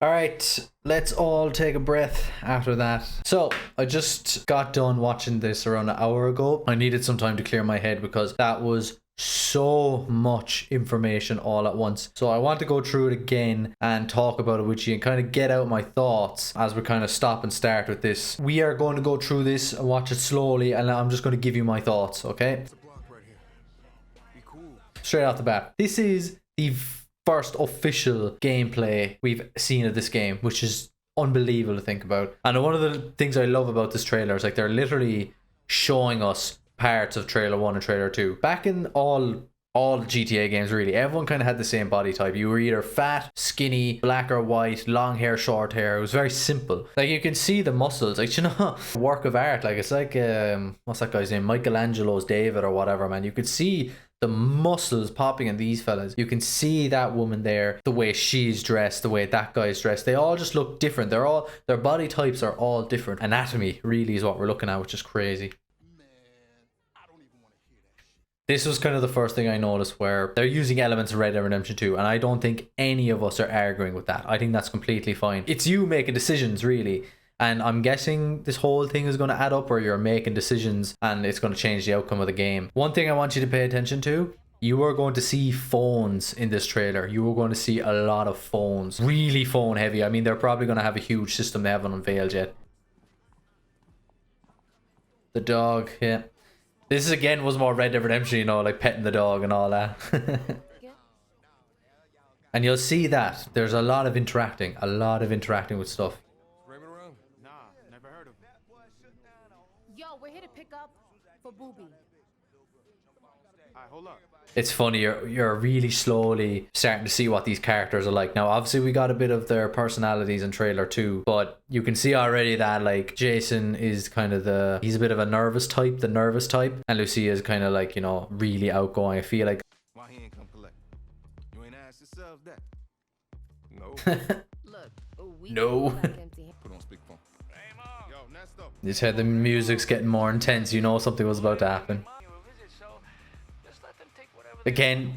All right, let's all take a breath after that. So I just got done watching this around an hour ago. I needed some time to clear my head because that was so much information all at once. So I want to go through it again and talk about it with you and kind of get out my thoughts as we kind of stop and start with this. We are going to go through this and watch it slowly, and I'm just going to give you my thoughts, okay? Straight off the bat, this is the first official gameplay we've seen of this game, which is unbelievable to think about. And one of the things I love about this trailer is like they're literally showing us parts of trailer 1 and trailer 2. Back in all GTA games, really, everyone kind of had the same body type. You were either fat, skinny, black or white, long hair, short hair. It was very simple. Like, you can see the muscles, like, you know, work of art. Like, it's like what's that guy's name, Michelangelo's David or whatever, man. You could see the muscles popping in these fellas. You can see that woman there, the way she's dressed, the way that guy's dressed. They all just look different. Their body types are all different. Anatomy really is what we're looking at, which is crazy. This was kind of the first thing I noticed where they're using elements of Red Dead Redemption 2, and I don't think any of us are arguing with that. I think that's completely fine. It's you making decisions, really. And I'm guessing this whole thing is going to add up, or you're making decisions and it's going to change the outcome of the game. One thing I want you to pay attention to, you are going to see phones in this trailer. You are going to see a lot of phones. Really phone heavy. I mean, they're probably going to have a huge system they haven't unveiled yet. The dog, yeah. This is, again, was more Red Dead Redemption, you know, like petting the dog and all that. And you'll see that there's a lot of interacting with stuff. We're here to pick up for Booby. Hold up. It's funny, you're really slowly starting to see what these characters are like. Now, obviously, we got a bit of their personalities in trailer 2, but you can see already that, like, Jason is kind of he's a bit of a nervous type, and Lucia is kind of like, you know, really outgoing. I feel like. Why he ain't come collect? You ain't asked yourself that? No. Look, we No. Put on speakerphone. Yo, Nesto. You just heard the music's getting more intense. You know something was about to happen. Again,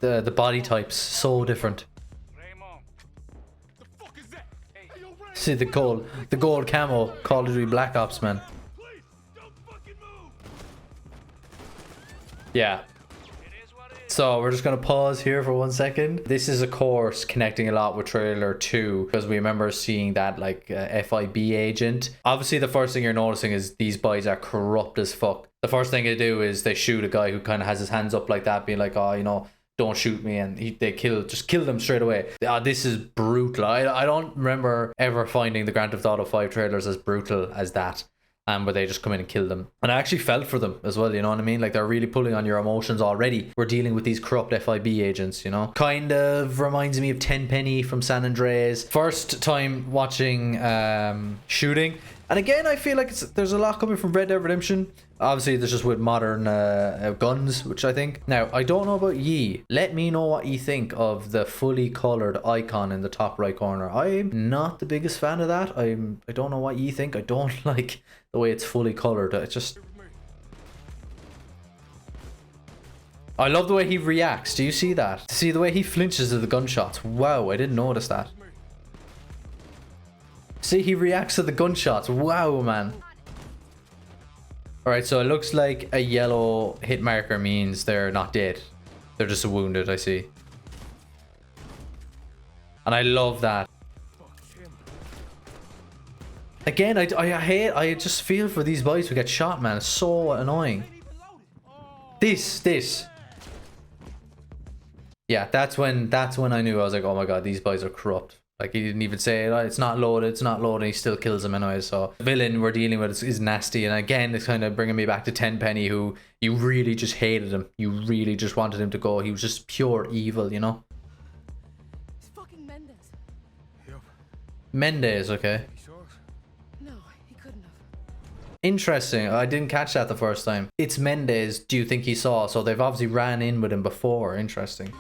the body types so different. The fuck is that? Hey, yo, Ray, See the gold camo, Call of Duty Black Ops, man. please, don't fucking move. Yeah. So we're just gonna pause here for 1 second. This is, of course, connecting a lot with trailer 2 because we remember seeing that, like, FIB agent. Obviously, the first thing you're noticing is these boys are corrupt as fuck. The first thing they do is they shoot a guy who kind of has his hands up like that, being like, oh, you know, don't shoot me, and they kill them straight away. This is brutal. I don't remember ever finding the Grand Theft Auto 5 trailers as brutal as that. Where they just come in and kill them. And I actually felt for them as well, you know what I mean? Like, they're really pulling on your emotions already. We're dealing with these corrupt FIB agents, you know? Kind of reminds me of Tenpenny from San Andreas. First time watching shooting. And again, I feel like there's a lot coming from Red Dead Redemption. Obviously, there's just with modern guns, which I think. Now, I don't know about ye. Let me know what you think of the fully colored icon in the top right corner. I'm not the biggest fan of that. I don't know what ye think. I don't like the way it's fully colored. I love the way he reacts. Do you see that? See the way he flinches to the gunshots. Wow, I didn't notice that. See, he reacts to the gunshots. Wow, man. Alright, so it looks like a yellow hit marker means they're not dead. They're just wounded, I see. And I love that. Again, I just feel for these boys who get shot, man. It's so annoying. This. Yeah, that's when I knew. I was like, oh my god, these boys are corrupt. Like, he didn't even say, oh, it's not loaded, he still kills him anyway. So the villain we're dealing with is nasty. And again, it's kind of bringing me back to Tenpenny, who you really just hated him. You really just wanted him to go. He was just pure evil, you know? It's fucking Mendez. Yep. Mendez, okay. You sure? No, he couldn't have. Interesting. I didn't catch that the first time. It's Mendez, do you think he saw? So they've obviously ran in with him before. Interesting.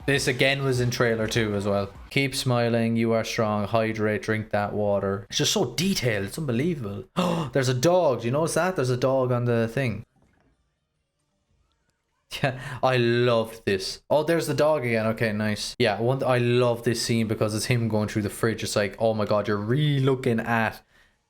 This again was in trailer 2 as well. Keep smiling, you are strong, hydrate, drink that water. It's just so detailed, it's unbelievable. Oh, there's a dog, do you notice that? There's a dog on the thing. Yeah, I loved this. Oh, there's the dog again. Okay, nice. Yeah, I love this scene because it's him going through the fridge. It's like, oh my god, you're really looking at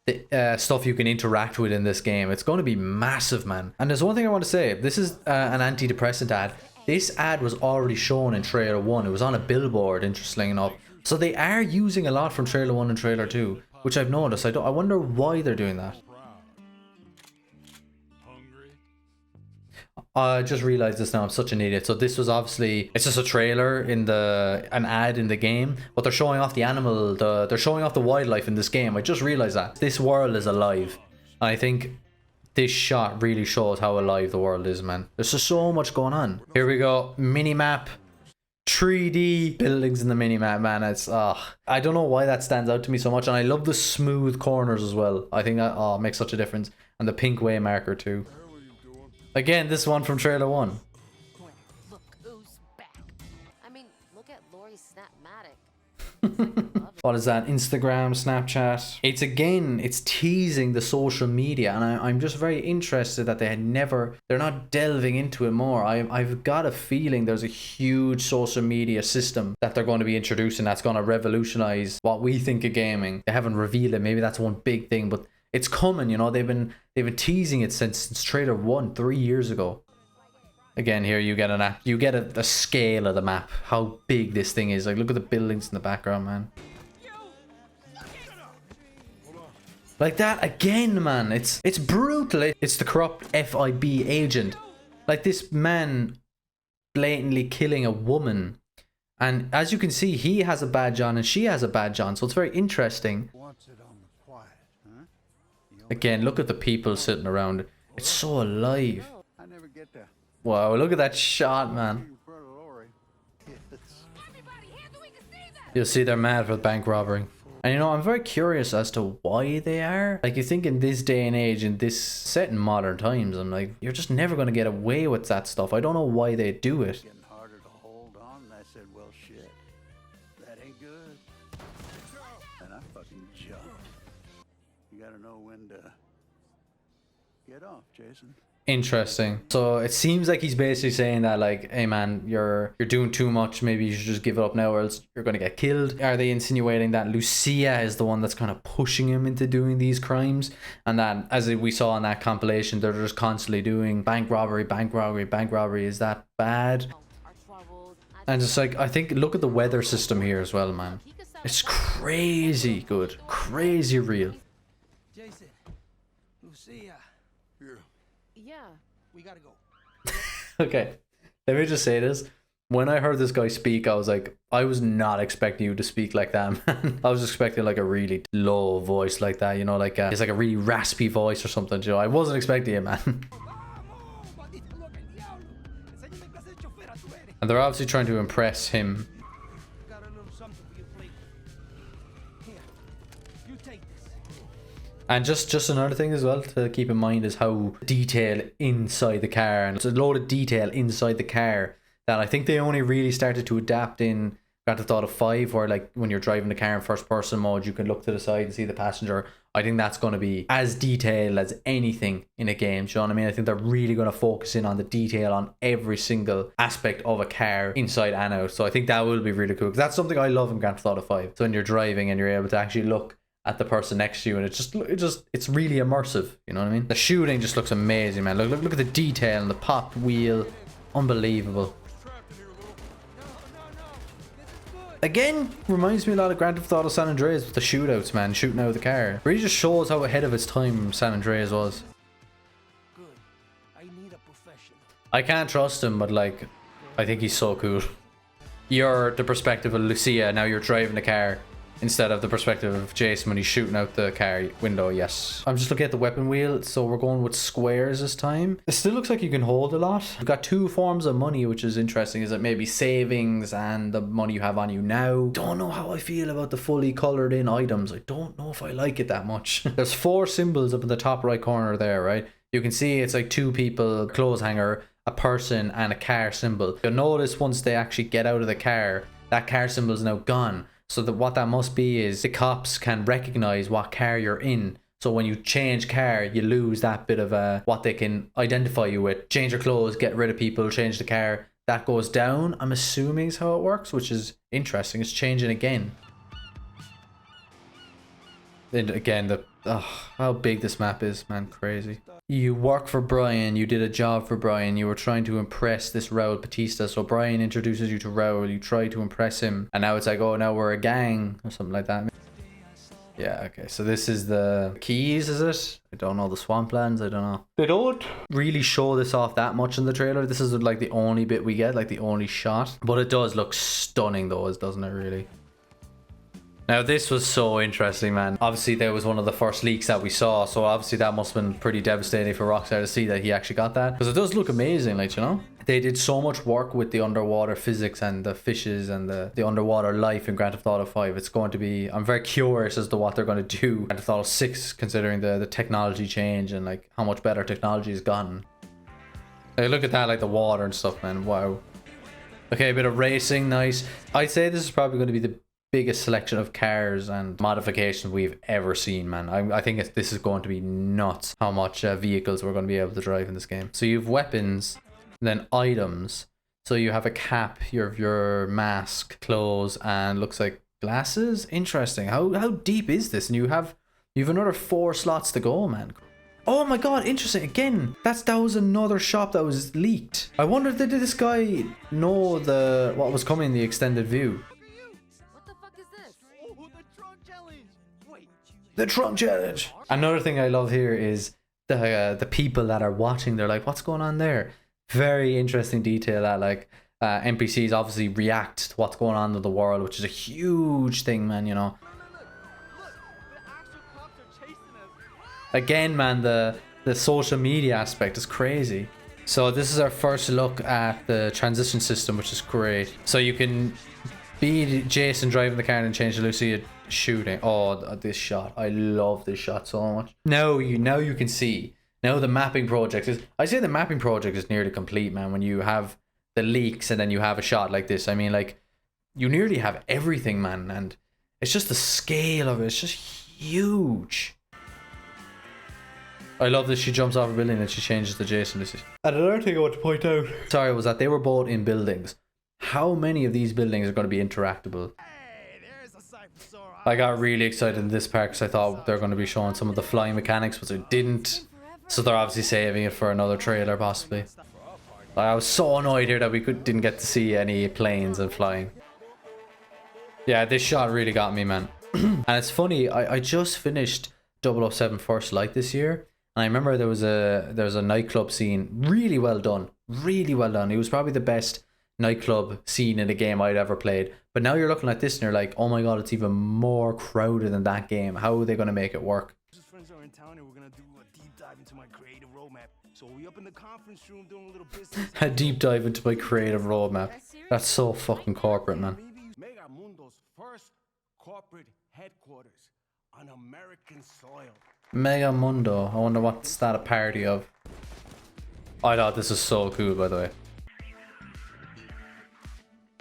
the stuff you can interact with in this game. It's going to be massive, man. And there's one thing I want to say. This is an antidepressant ad. This ad was already shown in trailer 1. It was on a billboard, interestingly enough. So they are using a lot from trailer 1 and trailer 2, which I've noticed. I wonder why they're doing that. I just realized this now. I'm such an idiot. So this was obviously, it's just a trailer in an ad in the game, but they're showing off the animal, they're showing off the wildlife in this game. I just realized that this world is alive. I think this shot really shows how alive the world is, man. There's just so much going on. Here we go. Mini map. 3D buildings in the mini map, man. It's I don't know why that stands out to me so much, and I love the smooth corners as well. I think that makes such a difference. And the pink way marker too. Again, this one from trailer 1. Quick, look who's back. I mean, look at Lori's Snapmatic. What is that? Instagram, Snapchat. It's teasing the social media, and I'm just very interested that they're not delving into it more. I've got a feeling there's a huge social media system that they're going to be introducing that's going to revolutionize what we think of gaming. They haven't revealed it. Maybe that's one big thing, but it's coming, you know. They've been teasing it since trailer 1 3 years ago. Again, here you get a scale of the map, how big this thing is. Like, look at the buildings in the background, man. Like that again, man. It's brutal. It's the corrupt FIB agent. Like, this man blatantly killing a woman. And as you can see, he has a badge on and she has a badge on. So it's very interesting. Again, look at the people sitting around. It's so alive. Wow, look at that shot, man. You'll see they're mad for the bank robbery. And you know, I'm very curious as to why they are. Like, you think in this day and age, in this set in modern times, I'm like, you're just never going to get away with that stuff. I don't know why they do it. Getting harder to hold on. I said, well, shit. That ain't good. And I fucking jumped. You gotta know when to get off, Jason. Interesting. So it seems like he's basically saying that, like, hey man, you're doing too much, maybe you should just give it up now or else you're gonna get killed. Are they insinuating that Lucia is the one that's kind of pushing him into doing these crimes, and that, as we saw in that compilation, they're just constantly doing bank robbery, bank robbery, bank robbery? Is that bad? And it's like, I think, look at the weather system here as well, man. It's crazy good, crazy real. Jason, Lucia, Yeah. we gotta go. Okay, let me just say this. When I heard this guy speak, I was like, I was not expecting you to speak like that, man. I was expecting like a really low voice like that, you know, like it's like a really raspy voice or something, you know. I wasn't expecting it, man. And they're obviously trying to impress him. Got a little something for you, please. Here, you take this. And just another thing as well to keep in mind is how detail inside the car, and it's a load of detail inside the car that I think they only really started to adapt in Grand Theft Auto 5, where like when you're driving the car in first person mode, you can look to the side and see the passenger. I think that's going to be as detailed as anything in a game. Do you know what I mean? I think they're really going to focus in on the detail on every single aspect of a car, inside and out. So I think that will be really cool, because that's something I love in Grand Theft Auto 5. So when you're driving and you're able to actually look at the person next to you, and it's really immersive. You know what I mean? The shooting just looks amazing, man. Look at the detail and the pop wheel, unbelievable. Again, reminds me a lot of Grand Theft Auto San Andreas with the shootouts, man, shooting out of the car. Really just shows how ahead of its time San Andreas was. Good. I need a professional. I can't trust him, but like, I think he's so cool. You're the perspective of Lucia, now you're driving the car, instead of the perspective of Jason when he's shooting out the car window. Yes. I'm just looking at the weapon wheel, so we're going with squares this time. It still looks like you can hold a lot. You've got two forms of money, which is interesting. Is it maybe savings and the money you have on you now? Don't know how I feel about the fully colored in items. I don't know if I like it that much. There's 4 symbols up in the top right corner there, right? You can see it's like 2 people, clothes hanger, a person, and a car symbol. You'll notice once they actually get out of the car, that car symbol is now gone. So that what that must be is the cops can recognize what car you're in. So when you change car, you lose that bit of what they can identify you with. Change your clothes, get rid of people, change the car. That goes down, I'm assuming is how it works, which is interesting. It's changing again. Then again, how big this map is, man, crazy. You work for Brian, you did a job for Brian, you were trying to impress this Raul Batista. So Brian introduces you to Raul, you try to impress him, and now it's like, oh, now we're a gang or something like that. Yeah, okay, so this is the keys, is it? I don't know, the swamplands, I don't know. They don't really show this off that much in the trailer. This is like the only bit we get, like the only shot. But it does look stunning though, doesn't it, really? Now this was so interesting, man. Obviously there was one of the first leaks that we saw, so obviously that must have been pretty devastating for Rockstar to see that he actually got that, because it does look amazing, like, you know. They did so much work with the underwater physics and the fishes and the underwater life in Grand Theft Auto 5. It's going to be, I'm very curious as to what they're going to do in Grand Theft Auto 6, considering the technology change and like how much better technology has gotten. Like, look at that, like the water and stuff, man. Wow. Okay, a bit of racing, nice. I'd say this is probably going to be the biggest selection of cars and modifications we've ever seen, man. I think this is going to be nuts how much vehicles we're going to be able to drive in this game. So you have weapons, then items. So you have a cap, your mask, clothes, and looks like glasses. Interesting. How deep is this? And you have another 4 slots to go, man. Oh my god, interesting. Again, that was another shop that was leaked. I wonder, did this guy know what was coming in the extended view? The trunk challenge. Another thing I love here is the people that are watching. They're like, what's going on there? Very interesting detail that like NPCs obviously react to what's going on in the world, which is a huge thing, man, you know. Again, man, the social media aspect is crazy. So this is our first look at the transition system, which is great. So you can be Jason driving the car and change to Lucia shooting. Oh, this shot. I love this shot so much. Now you can see. Now the mapping project is, I say the mapping project is nearly complete, man, when you have the leaks and then you have a shot like this. I mean, like, you nearly have everything, man, and it's just the scale of it. It's just huge. I love that she jumps off a building and she changes to Jason. And another thing I want to point out, sorry, was that they were both in buildings. How many of these buildings are going to be interactable? I got really excited in this part because I thought they're going to be showing some of the flying mechanics, but they didn't. So they're obviously saving it for another trailer, possibly. I was so annoyed here that we didn't get to see any planes and flying. Yeah, this shot really got me, man. And it's funny, I just finished 007 First Light this year. And I remember there was a nightclub scene, really well done. Really well done. It was probably the best nightclub scene in a game I'd ever played. But now you're looking at this and you're like, oh my god, it's even more crowded than that game. How are they going to make it work? Friends are in town and we're gonna do a deep dive into my creative roadmap. So we up in the conference room doing a little business. A deep dive into my creative roadmap. That's so fucking corporate, man. Megamundo's first corporate headquarters on American soil. Megamundo. I wonder what's that a parody of. I thought this was so cool, by the way.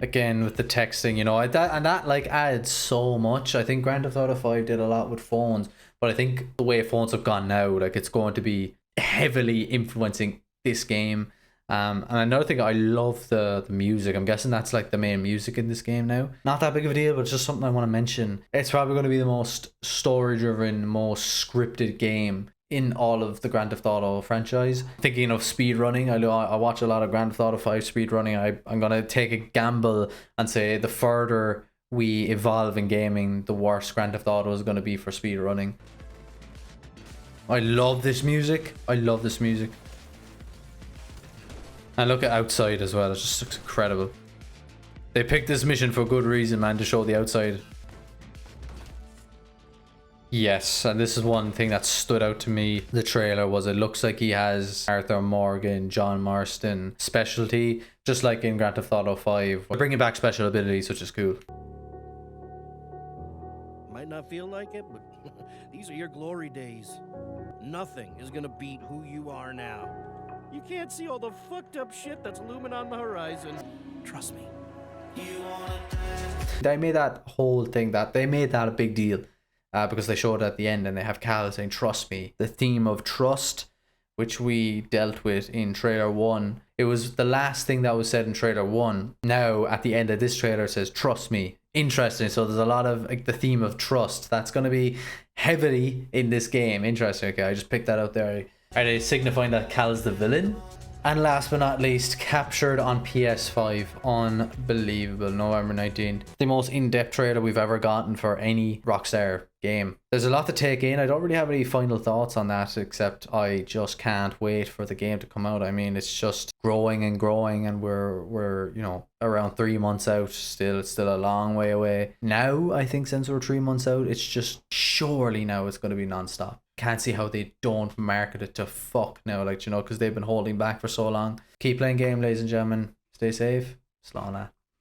Again, with the texting, you know, that like adds so much. I think Grand Theft Auto 5 did a lot with phones, but I think the way phones have gone now, like, it's going to be heavily influencing this game. And another thing, I love the music. I'm guessing that's like the main music in this game now. Not that big of a deal, but it's just something I want to mention. It's probably going to be the most story-driven, most scripted game in all of the Grand Theft Auto franchise. Thinking of speedrunning, I watch a lot of Grand Theft Auto 5 speedrunning. I'm going to take a gamble and say the further we evolve in gaming, the worse Grand Theft Auto is going to be for speedrunning. I love this music. I love this music. And look at outside as well. It just looks incredible. They picked this mission for good reason, man, to show the outside. Yes, and this is one thing that stood out to me. The trailer was, it looks like he has Arthur Morgan, John Marston specialty, just like in Grand Theft Auto 5. We're bringing back special abilities, which is cool. Might not feel like it, but these are your glory days. Nothing is gonna beat who you are now. You can't see all the fucked up shit that's looming on the horizon. Trust me. They made that whole thing, that they made that a big deal. because they showed it at the end and they have Cal saying, trust me. The theme of trust, which we dealt with in trailer 1. It was the last thing that was said in trailer 1. Now, at the end of this trailer, it says, trust me. Interesting. So there's a lot of like the theme of trust. That's going to be heavily in this game. Interesting. Okay, I just picked that out there. Are they signifying that Cal's the villain? And last but not least, captured on PS5. Unbelievable. November 19th. The most in-depth trailer we've ever gotten for any Rockstar game. There's a lot to take in. I don't really have any final thoughts on that, except I just can't wait for the game to come out. I mean, it's just growing and growing, and we're you know, around 3 months out. It's still a long way away. Now, I think since we're 3 months out, it's just surely now it's going to be non-stop. Can't see how they don't market it to fuck now, like, you know, because they've been holding back for so long. Keep playing game, ladies and gentlemen. Stay safe. Slán.